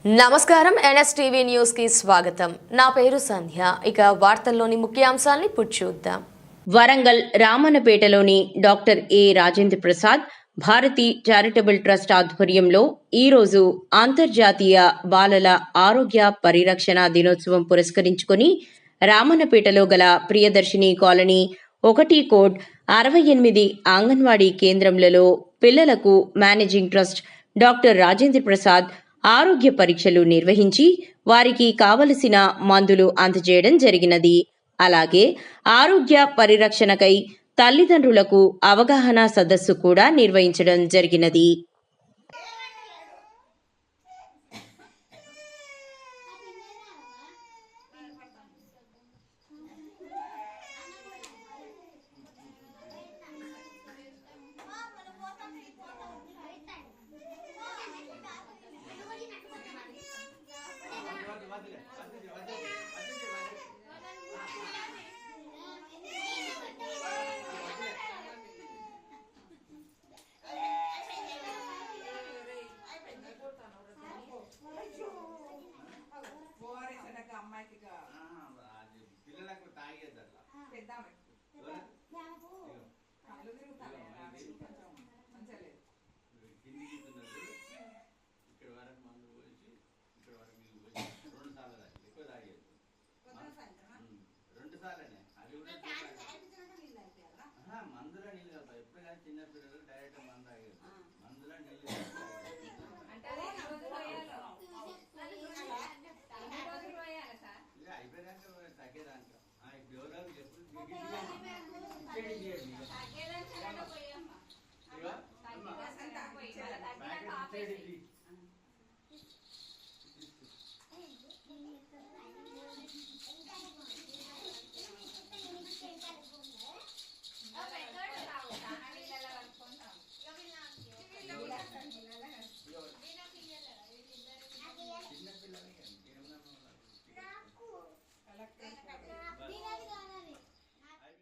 నమస్కారం NSTV news కి స్వాగతం. నా పేరు సంధ్య. ఇక వార్తల్లోని ముఖ్యాంశాలను ఇప్పుడు చూద్దాం. వరంగల్ రామన్నపేటలోని doctor A Rajendra Prasad Bharati charitable trust ఆధ్వర్యంలో ఈరోజు అంతర్జాతీయ బాలల ఆరోగ్య పరిరక్షణ దినోత్సవం పురస్కరించుకొని రామన్నపేటలో గల ప్రియదర్శిని కాలనీ 1/68 అంగన్వాడీ కేంద్రంలలో పిల్లలకు managing trust doctor Rajendra Prasad ఆరోగ్య పరీక్షలు నిర్వహించి వారికి కావలసిన మందులు అందజేయడం జరిగినది. అలాగే ఆరోగ్య పరిరక్షణకై తల్లిదండ్రులకు అవగాహన సదస్సు కూడా నిర్వహించడం జరిగినది.